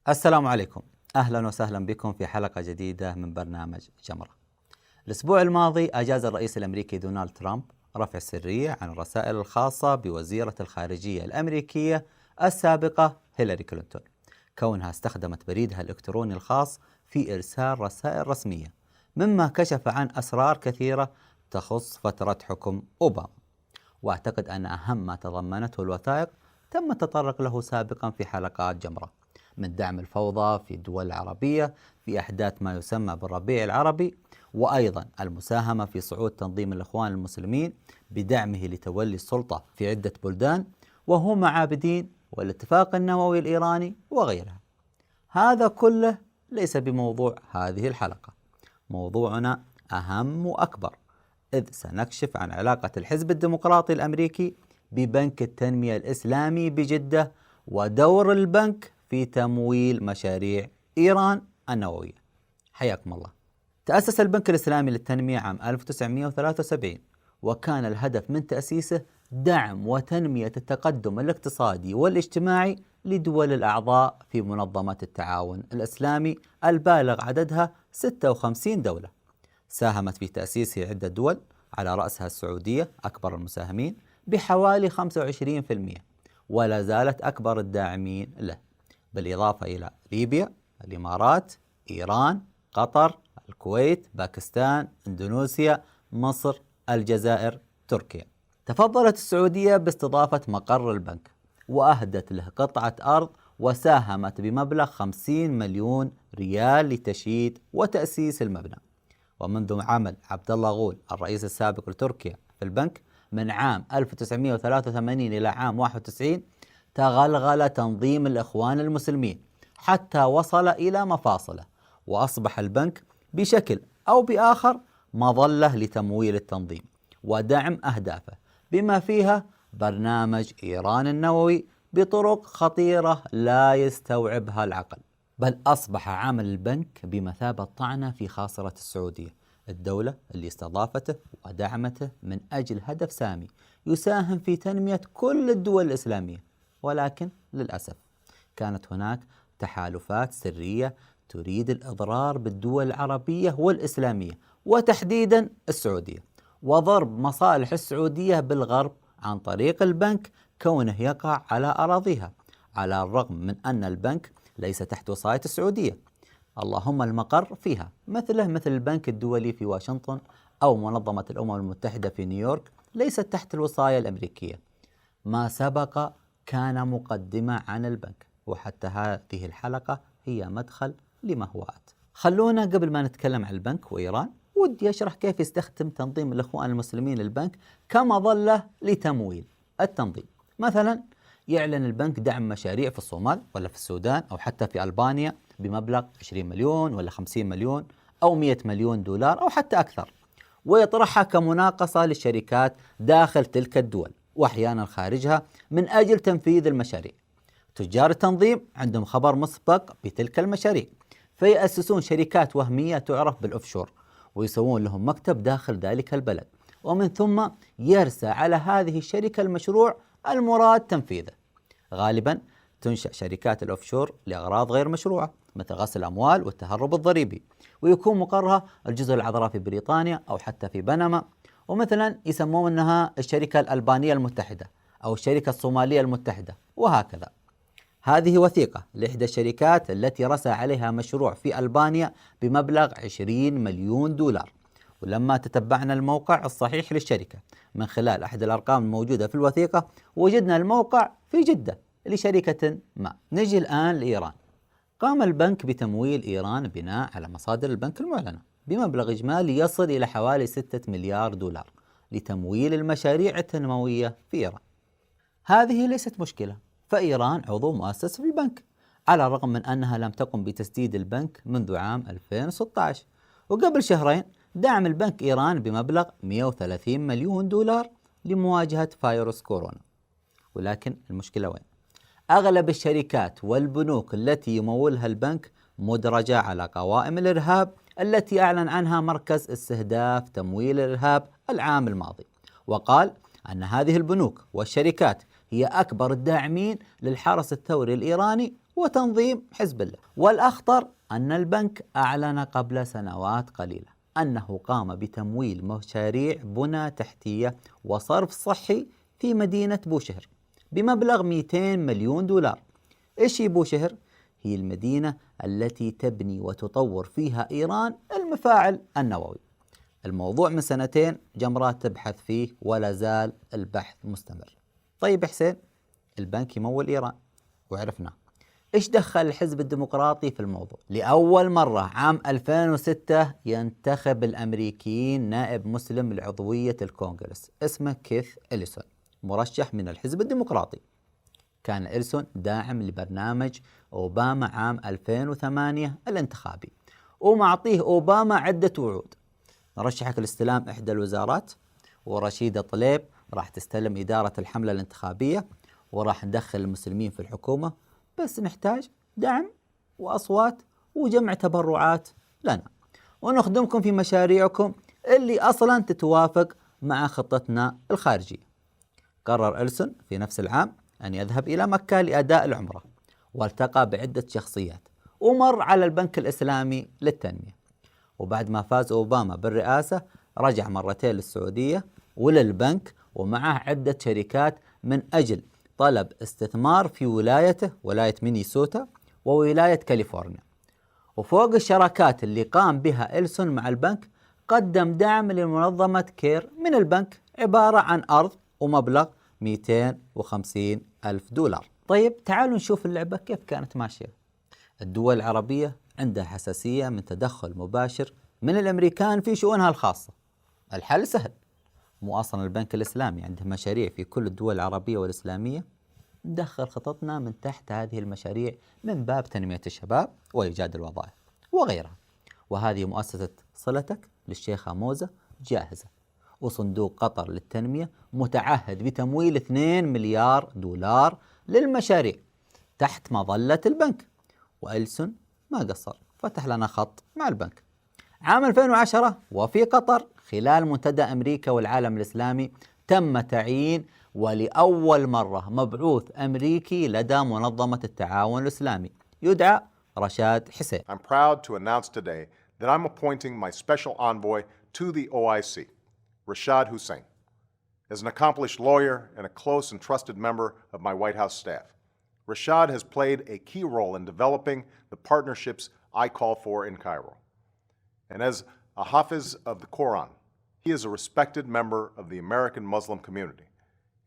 السلام عليكم. أهلا وسهلا بكم في حلقة جديدة من برنامج جمرة. الأسبوع الماضي أجاز الرئيس الأمريكي دونالد ترامب رفع السرية عن الرسائل الخاصة بوزيرة الخارجية الأمريكية السابقة هيلاري كلينتون، كونها استخدمت بريدها الإلكتروني الخاص في إرسال رسائل رسمية، مما كشف عن أسرار كثيرة تخص فترة حكم أوباما. وأعتقد أن أهم ما تضمنته الوثائق تم التطرق له سابقا في حلقات جمرة، من دعم الفوضى في الدول العربية في أحداث ما يسمى بالربيع العربي، وأيضا المساهمة في صعود تنظيم الإخوان المسلمين بدعمه لتولي السلطة في عدة بلدان، وهم عابدين، والاتفاق النووي الإيراني وغيرها. هذا كله ليس بموضوع هذه الحلقة. موضوعنا أهم وأكبر، إذ سنكشف عن علاقة الحزب الديمقراطي الأمريكي ببنك التنمية الإسلامي بجدة، ودور البنك في تمويل مشاريع إيران النووية. حياكم الله. تأسس البنك الإسلامي للتنمية عام 1973، وكان الهدف من تأسيسه دعم وتنمية التقدم الاقتصادي والاجتماعي لدول الأعضاء في منظمة التعاون الإسلامي البالغ عددها 56 دولة. ساهمت في تأسيسه عدة دول، على رأسها السعودية أكبر المساهمين بحوالي 25%، ولا زالت أكبر الداعمين له، بالإضافة إلى ليبيا، الإمارات، إيران، قطر، الكويت، باكستان، إندونيسيا، مصر، الجزائر، تركيا. تفضلت السعودية باستضافة مقر البنك، وأهدت له قطعة أرض، وساهمت بمبلغ 50 مليون ريال لتشييد وتأسيس المبنى. ومنذ عمل عبد الله غول الرئيس السابق لتركيا في البنك من عام 1983 إلى عام 91، تغلغل تنظيم الإخوان المسلمين حتى وصل إلى مفاصله، وأصبح البنك بشكل أو بآخر مظلة لتمويل التنظيم ودعم أهدافه، بما فيها برنامج إيران النووي بطرق خطيرة لا يستوعبها العقل. بل أصبح عمل البنك بمثابة طعنة في خاصرة السعودية، الدولة اللي استضافته ودعمته من أجل هدف سامي يساهم في تنمية كل الدول الإسلامية. ولكن للأسف كانت هناك تحالفات سرية تريد الإضرار بالدول العربية والإسلامية، وتحديدا السعودية، وضرب مصالح السعودية بالغرب عن طريق البنك كونه يقع على أراضيها، على الرغم من أن البنك ليس تحت وصاية السعودية، اللهم المقر فيها، مثل البنك الدولي في واشنطن أو منظمة الأمم المتحدة في نيويورك ليست تحت الوصاية الأمريكية. ما سبق كان مقدمة عن البنك، وحتى هذه الحلقة هي مدخل لما هو آت. خلونا قبل ما نتكلم عن البنك وإيران، ودي أشرح كيف يستخدم تنظيم الإخوان المسلمين البنك كمظلة لتمويل التنظيم. مثلا يعلن البنك دعم مشاريع في الصومال ولا في السودان أو حتى في ألبانيا بمبلغ 20 مليون ولا 50 مليون أو 100 مليون دولار أو حتى أكثر، ويطرحها كمناقصة للشركات داخل تلك الدول وأحيانا خارجها من أجل تنفيذ المشاريع. تجار التنظيم عندهم خبر مسبق بتلك المشاريع، فيأسسون شركات وهمية تعرف بالأوفشور، ويسوون لهم مكتب داخل ذلك البلد، ومن ثم يرسى على هذه الشركة المشروع المراد تنفيذه. غالبا تنشأ شركات الأوفشور لأغراض غير مشروعة، مثل غسل الأموال والتهرب الضريبي، ويكون مقرها الجزر العذراء في بريطانيا أو حتى في بنما، ومثلا يسمونها الشركة الألبانية المتحدة أو الشركة الصومالية المتحدة، وهكذا. هذه وثيقة لإحدى الشركات التي رسى عليها مشروع في ألبانيا بمبلغ 20 مليون دولار. ولما تتبعنا الموقع الصحيح للشركة من خلال أحد الأرقام الموجودة في الوثيقة، وجدنا الموقع في جدة لشركة ما. نجي الآن لإيران. قام البنك بتمويل إيران بناء على مصادر البنك المعلنة بمبلغ إجمالي يصل إلى حوالي 6 مليار دولار لتمويل المشاريع التنموية في إيران. هذه ليست مشكلة، فإيران عضو مؤسس في البنك، على الرغم من أنها لم تقم بتسديد البنك منذ عام 2016. وقبل شهرين دعم البنك إيران بمبلغ 130 مليون دولار لمواجهة فيروس كورونا. ولكن المشكلة وين؟ أغلب الشركات والبنوك التي يمولها البنك مدرجة على قوائم الإرهاب التي أعلن عنها مركز استهداف تمويل الإرهاب العام الماضي، وقال أن هذه البنوك والشركات هي أكبر الداعمين للحرس الثوري الإيراني وتنظيم حزب الله. والأخطر أن البنك أعلن قبل سنوات قليلة أنه قام بتمويل مشاريع بنى تحتية وصرف صحي في مدينة بوشهر بمبلغ 200 مليون دولار. إيش هي بوشهر؟ هي المدينة التي تبني وتطور فيها إيران المفاعل النووي. الموضوع من سنتين جمرات تبحث فيه ولا زال البحث مستمر. طيب حسين، البنك يمول إيران وعرفنا. إيش دخل الحزب الديمقراطي في الموضوع؟ لأول مرة عام 2006 ينتخب الأمريكيين نائب مسلم لعضوية الكونغرس اسمه كيث إليسون، مرشح من الحزب الديمقراطي. كان إليسون داعم لبرنامج أوباما عام 2008 الانتخابي، ومعطيه أوباما عدة وعود: نرشحك لاستلام إحدى الوزارات، ورشيدة طليب راح تستلم إدارة الحملة الانتخابية، وراح ندخل المسلمين في الحكومة، بس نحتاج دعم وأصوات وجمع تبرعات لنا، ونخدمكم في مشاريعكم اللي أصلا تتوافق مع خطتنا الخارجية. قرر إليسون في نفس العام أن يذهب إلى مكة لأداء العمرة، والتقى بعدة شخصيات، ومر على البنك الإسلامي للتنمية. وبعد ما فاز أوباما بالرئاسة رجع مرتين للسعودية وللبنك، ومعه عدة شركات من أجل طلب استثمار في ولايته، ولاية مينيسوتا وولاية كاليفورنيا. وفوق الشراكات اللي قام بها إليسون مع البنك، قدم دعم لمنظمة كير من البنك عبارة عن أرض ومبلغ 250 ألف دولار. طيب تعالوا نشوف اللعبة كيف كانت ماشية. الدول العربية عندها حساسية من تدخل مباشر من الأمريكان في شؤونها الخاصة. الحل سهل، مو أصلا البنك الإسلامي عنده مشاريع في كل الدول العربية والإسلامية؟ ندخل خططنا من تحت هذه المشاريع من باب تنمية الشباب وإيجاد الوظائف وغيرها. وهذه مؤسسة صلتك للشيخة موزة جاهزة، وصندوق قطر للتنمية متعهد بتمويل 2 مليار دولار للمشاريع تحت مظلة البنك. وإليسون ما قصر، فتح لنا خط مع البنك. عام 2010 وفي قطر خلال منتدى أمريكا والعالم الإسلامي تم تعيين ولأول مرة مبعوث أمريكي لدى منظمة التعاون الإسلامي يدعى رشاد حسين. I'm proud to announce today that I'm appointing my special envoy to the OIC, Rashad Hussain, as an accomplished lawyer and a close and trusted member of my White House staff. Rashad has played a key role in developing the partnerships I call for in Cairo. And as a Hafiz of the Quran, he is a respected member of the American Muslim community,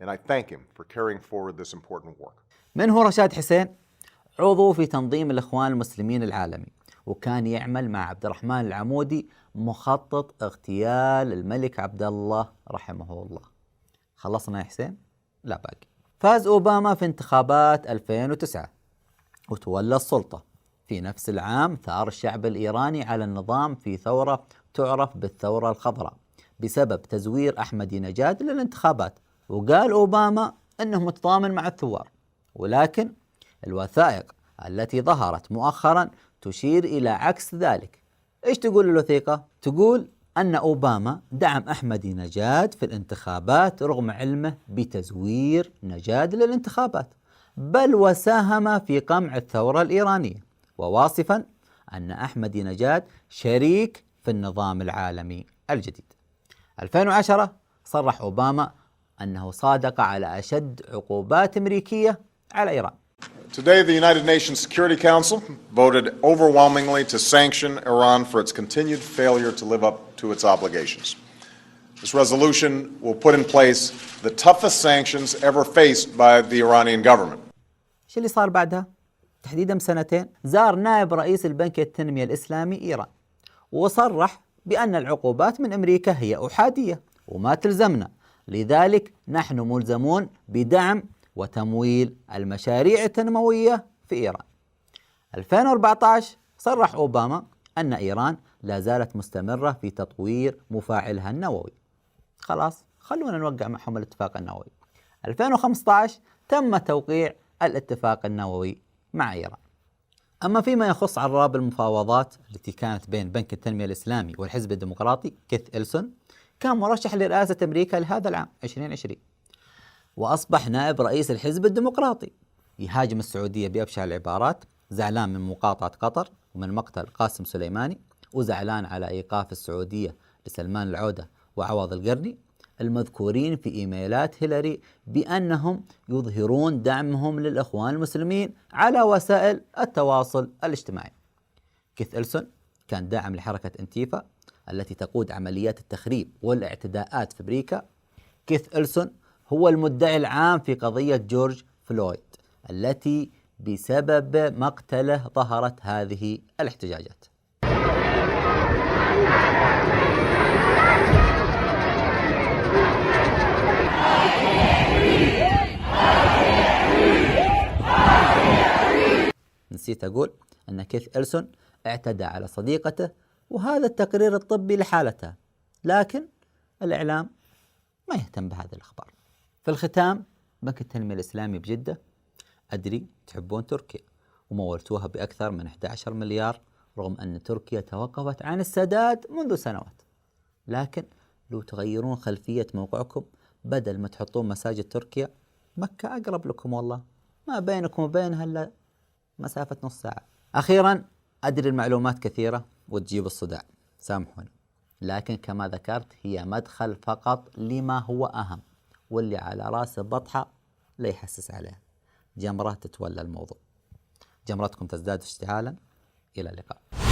and I thank him for carrying forward this important work. من هو رشاد حسين؟ عضو في تنظيم الإخوان المسلمين العالمي، وكان يعمل مع عبد الرحمن العمودي مخطط اغتيال الملك عبد الله رحمه الله. خلصنا يا حسين؟ لا باقي. فاز أوباما في انتخابات 2009 وتولى السلطة. في نفس العام ثار الشعب الإيراني على النظام في ثورة تعرف بالثورة الخضراء بسبب تزوير أحمدي نجاد للانتخابات، وقال أوباما أنه متضامن مع الثوار. ولكن الوثائق التي ظهرت مؤخرا تشير إلى عكس ذلك. إيش تقول الوثيقة؟ تقول أن أوباما دعم أحمدي نجاد في الانتخابات رغم علمه بتزوير نجاد للانتخابات، بل وساهم في قمع الثورة الإيرانية، وواصفا أن أحمدي نجاد شريك في النظام العالمي الجديد. 2010 صرح أوباما أنه صادق على أشد عقوبات أمريكية على إيران. Today, the United Nations Security Council voted overwhelmingly to sanction Iran for its continued failure to live up to its obligations. This resolution will put in place the toughest sanctions ever faced by the Iranian government. شو اللي صار بعدها؟ تحديدا بسنتين زار نائب رئيس البنك التنمية الإسلامي إيران، وصرح بأن العقوبات من أمريكا هي أحادية وما تلزمنا، لذلك نحن ملزمون بدعم وتمويل المشاريع التنموية في إيران. 2014 صرح أوباما أن إيران لا زالت مستمرة في تطوير مفاعلها النووي. خلاص خلونا نوقع معهم الاتفاق النووي. 2015 تم توقيع الاتفاق النووي مع إيران. أما فيما يخص عراب المفاوضات التي كانت بين بنك التنمية الإسلامي والحزب الديمقراطي، كيث إليسون كان مرشح لرئاسة أمريكا لهذا العام 2020، وأصبح نائب رئيس الحزب الديمقراطي. يهاجم السعودية بأبشع العبارات، زعلان من مقاطعة قطر ومن مقتل قاسم سليماني، وزعلان على إيقاف السعودية لسلمان العودة وعوض القرني، المذكورين في إيميلات هيلاري بأنهم يظهرون دعمهم للإخوان المسلمين على وسائل التواصل الاجتماعي. كيث إلسون كان داعم لحركة انتيفا التي تقود عمليات التخريب والاعتداءات في أمريكا. كيث إلسون هو المدعي العام في قضية جورج فلويد التي بسبب مقتله ظهرت هذه الاحتجاجات. نسيت أقول أن كيث إلسون اعتدى على صديقته، وهذا التقرير الطبي لحالتها، لكن الإعلام ما يهتم بهذه الأخبار. في الختام، بنك التنمية الإسلامي بجدة، أدري تحبون تركيا ومولتوها بأكثر من 11 مليار رغم أن تركيا توقفت عن السداد منذ سنوات، لكن لو تغيرون خلفية موقعكم بدل ما تحطون مساجد تركيا، مكة أقرب لكم والله، ما بينكم وبينها إلا مسافة نص ساعة. أخيرا، أدري المعلومات كثيرة وتجيب الصداع، سامحوني، لكن كما ذكرت هي مدخل فقط لما هو أهم، واللي على رأس بطحة لا يحسس عليه. جمرة تتولى الموضوع. جمرتكم تزداد اشتعالا. إلى اللقاء.